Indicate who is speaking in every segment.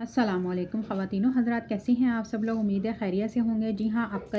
Speaker 1: अस्सलामुअलैकुम ख़वातीनो हज़रात, कैसी हैं आप सब लोग। उम्मीद है खैरियत से होंगे। जी हाँ, आपका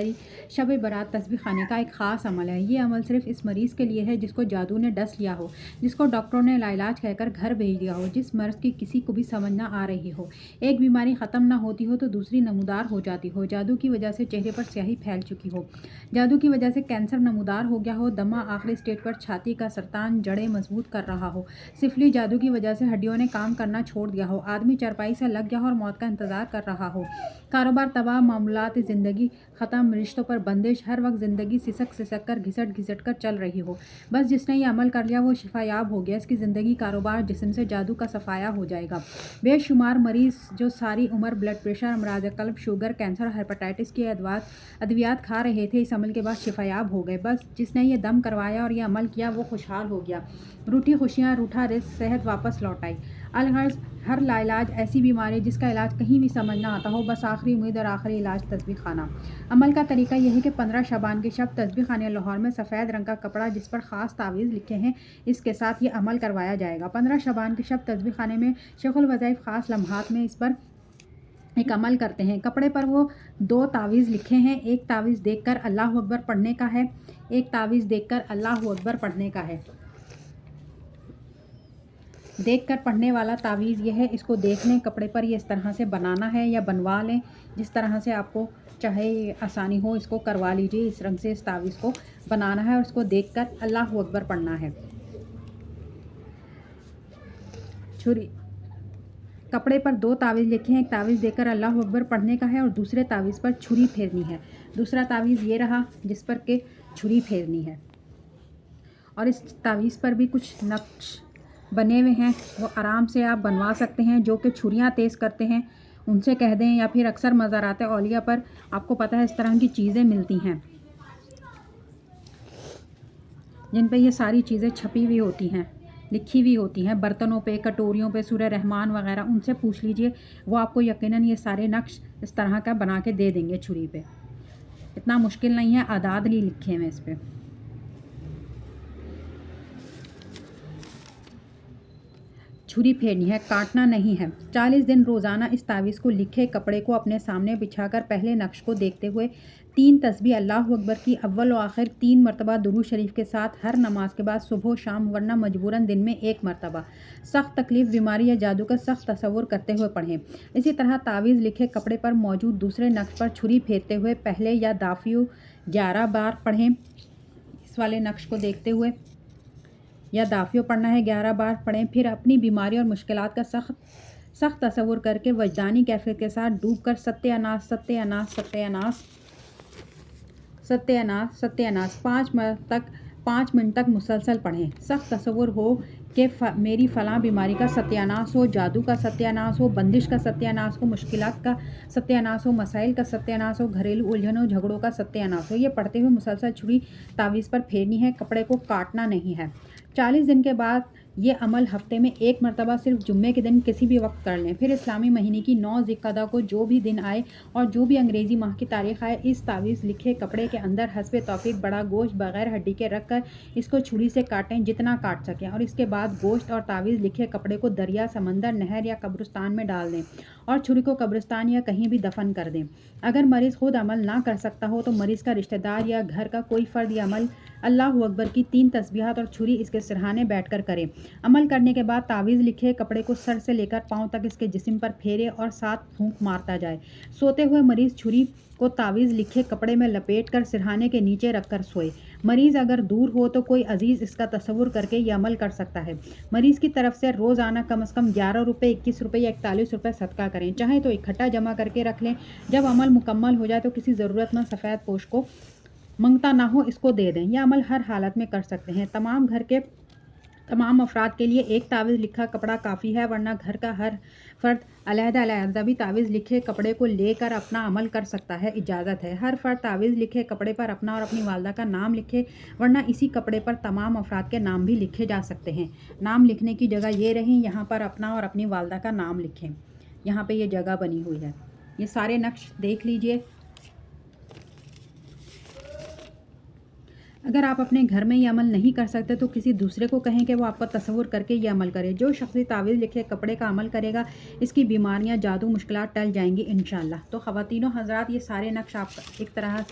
Speaker 1: शब बारात तस्बीह खाने का एक ख़ास अमल है। ये अमल सिर्फ़ इस मरीज़ के लिए है जिसको जादू ने डस लिया हो, जिसको डॉक्टरों ने लाइलाज कहकर घर भेज दिया हो, जिस मर्ज़ की किसी को भी समझ ना आ रही हो। एक बीमारी ख़त्म ना होती हो तो दूसरी नमूदार हो जाती हो। जादू की वजह से चेहरे पर स्याही फैल चुकी हो, जादू की वजह से कैंसर नमूदार हो गया हो, दमा आखिरी स्टेज पर, छाती का सरतान जड़ें मजबूत कर रहा हो, सिफली जादू की वजह से हड्डियों ने काम करना छोड़ दिया हो, आदमी चरपाई से लग गया हो और मौत का इंतज़ार कर रहा हो, कारोबार तबाह, मामूलात ज़िंदगी ख़त्म, रिश्तों पर बंदिश, हर वक्त ज़िंदगी सिसक सिसक कर घिसट घिसट कर चल रही हो। बस जिसने ये अमल कर लिया वो शिफायाब हो गया। इसकी ज़िंदगी, कारोबार, जिस्म से जादू का सफाया हो जाएगा। बेशुमार मरीज़ जो सारी उम्र ब्लड प्रेशर, अमराज क़ल्ब, शुगर, कैंसर, हेपेटाइटिस की अद्वियात खा रहे थे, इस अमल के बाद शिफायाब हो गए। बस जिसने ये दम करवाया और ये अमल किया वो खुशहाल हो गया। रूठी खुशियाँ, रूठा रिज़्क़, सेहत वापस लौट आई। अलगर्ज़ हर लाइलाज ऐसी बीमारी जिसका इलाज कहीं भी समझ ना आता हो, बस आखिरी उम्मीद और आखिरी इलाज तस्बीह खाना। अमल का तरीका यह है कि 15 शबान के शब तस्बीह खाने लाहौर में सफ़ेद रंग का कपड़ा जिस पर ख़ास तावीज़ लिखे हैं, इसके साथ ये अमल करवाया जाएगा। 15 शबान के शब तस्बीह खाने में शेखुल वज़ाइफ ख़ास लम्हात में इस पर एक अमल करते हैं। कपड़े पर वो 2 तावीज़ लिखे हैं। एक तावीज़ देखकर अल्लाहु अकबर पढ़ने का है, एक तावीज़ देखकर अल्लाहु अकबर पढ़ने का है। देखकर पढ़ने वाला तावीज़ यह है, इसको देख लें, कपड़े पर ये इस तरह से बनाना है या बनवा लें, जिस तरह से आपको चाहे आसानी हो इसको करवा लीजिए। इस रंग से इस तावीज़ को बनाना है और इसको देखकर अल्लाहु अकबर पढ़ना है। छुरी कपड़े पर 2 तावीज़ लिखे हैं। एक तावीज़ देकर अल्लाहु अकबर पढ़ने का है और दूसरे तावीज़ पर छुरी फेरनी है। दूसरा तावीज़ ये रहा जिस पर के छुरी फेरनी है। और इस तावीज़ पर भी कुछ नक्श बने हुए हैं, वो आराम से आप बनवा सकते हैं। जो कि छुरियाँ तेज़ करते हैं उनसे कह दें, या फिर अक्सर मज़ारात औलिया पर आपको पता है इस तरह की चीज़ें मिलती हैं जिन पे ये सारी चीज़ें छपी हुई होती हैं, लिखी हुई होती हैं, बर्तनों पे, कटोरियों पे, सूरह रहमान वगैरह, उनसे पूछ लीजिए। वो आपको यकीनन ये सारे नक्श इस तरह का बना के दे देंगे छुरी पे। इतना मुश्किल नहीं है, आदाद नहीं लिखे हैं इस पर। छुरी फेरनी है, काटना नहीं है। 40 दिन रोज़ाना इस तावीज़ को लिखे कपड़े को अपने सामने बिछाकर पहले नक्श को देखते हुए 3 तस्बीह अल्लाहु अकबर की अव्वल व आखिर 3 मरतबा दुरूद शरीफ के साथ हर नमाज के बाद सुबह शाम, वरना मजबूरन दिन में 1 मरतबा सख्त तकलीफ़, बीमारी या जादू का सख्त तसव्वुर करते हुए पढ़ें। इसी तरह तावीज़ लिखे कपड़े पर मौजूद दूसरे नक्श पर छुरी फेरते हुए पहले या दाफियो 11 बार पढ़ें। इस वाले नक्श को देखते हुए या दाफियों पढ़ना है, 11 बार पढ़ें। फिर अपनी बीमारी और मुश्किलात का सख्त तसव्वुर करके वजदानी कैफियत के साथ डूबकर सत्यानाश सत्यानाश सत्यानाश सत्यानाश सत्यानाश 5 मिनट तक मुसलसल पढ़ें। सख्त तसव्वुर हो कि मेरी फ़लाँ बीमारी का सत्यानाश हो, जादू का सत्यानाश हो, बंदिश का सत्यानाश हो, मुश्किलात का सत्यानाश हो, मसाइल का सत्यानाश हो, घरेलू उलझनों झगड़ों का सत्यानाश हो। ये पढ़ते हुए मुसलसल छुरी तावीज़ पर फेरनी है, कपड़े को काटना नहीं है। 40 दिन के बाद ये अमल हफ्ते में 1 मरतबा सिर्फ जुम्मे के दिन किसी भी वक्त कर लें। फिर इस्लामी महीने की 9 ज़िलक़अदा को जो भी दिन आए और जो भी अंग्रेज़ी माह की तारीख़ आए, इस तावीज़ लिखे कपड़े के अंदर हस्बे तौफ़ीक बड़ा गोश्त बग़ैर हड्डी के रख कर इसको छुरी से काटें, जितना काट सकें, और इसके बाद गोश्त और तावीज़ लिखे कपड़े को दरिया, समंदर, नहर या कब्रिस्तान में डाल दें और छुरी को कब्रिस्तान या कहीं भी दफन कर दें। अगर मरीज़ खुद अमल ना कर सकता हो तो मरीज़ का रिश्तेदार या घर का कोई फ़र्द यह अमल अल्लाहु अकबर की 3 तस्बीहात और छुरी इसके सिरहाने बैठकर करे। अमल करने के बाद तावीज़ लिखे कपड़े को सर से लेकर पाँव तक इसके जिस्म पर फेरे और 7 फूंक मारता जाए। सोते हुए मरीज़ छुरी को तावीज़ लिखे कपड़े में लपेट कर सिरहाने के नीचे रखकर सोए। मरीज़ अगर दूर हो तो कोई अजीज़ इसका तसव्वुर करके यह अमल कर सकता है। मरीज़ की तरफ से रोज़ाना कम से कम 11 रुपये, 21 रुपये या 41 रुपये सदका करें। चाहें तो इकट्ठा जमा करके रख लें। जब अमल मुकम्मल हो जाए तो किसी ज़रूरतमंद सफ़ेद पोश को मंगता ना हो इसको दे दें। यह अमल हर हालत में कर सकते हैं। तमाम घर के तमाम अफराद के लिए एक तावीज़ लिखा कपड़ा काफ़ी है, वरना घर का हर फ़र्द अलहदा भी तावीज़ लिखे कपड़े को लेकर अपना अमल कर सकता है, इजाज़त है। हर फ़र्द तावीज़ लिखे कपड़े पर अपना और अपनी वालदा का नाम लिखे, वरना इसी कपड़े पर तमाम अफराद के नाम भी लिखे जा सकते हैं। नाम लिखने की जगह ये रही, यहाँ पर अपना और अपनी वालदा का नाम लिखें। यहाँ पर ये जगह बनी हुई है। ये सारे नक्श देख लीजिए। अगर आप अपने घर में ये अमल नहीं कर सकते तो किसी दूसरे को कहें कि वो आपको तसव्वुर करके ये अमल करे। जो शख्स तावीज़ लिखे कपड़े का अमल करेगा, इसकी बीमारियां, जादू, मुश्किलात टल जाएंगी इंशाअल्लाह। तो ख़वातीनो हज़रात, ये सारे नक्श आप एक तरह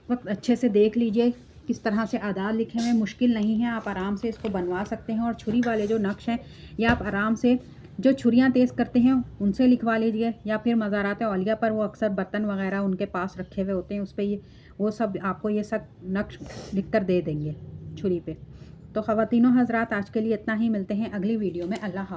Speaker 1: वक्त अच्छे से देख लीजिए किस तरह से आदात लिखे हुए, मुश्किल नहीं है, आप आराम से इसको बनवा सकते हैं। और छुरी वाले जो नक्श हैं ये आप आराम से जो छुरियाँ तेज़ करते हैं उनसे लिखवा लीजिए, या फिर मज़ारात औलिया पर वो अक्सर बर्तन वगैरह उनके पास रखे हुए होते हैं, उस पर ये वो सब आपको ये सब नक्श लिख कर दे देंगे छुरी पे। तो ख़वातीनो हज़रात, आज के लिए इतना ही, मिलते हैं अगली वीडियो में। अल्लाह हाफ़िज़।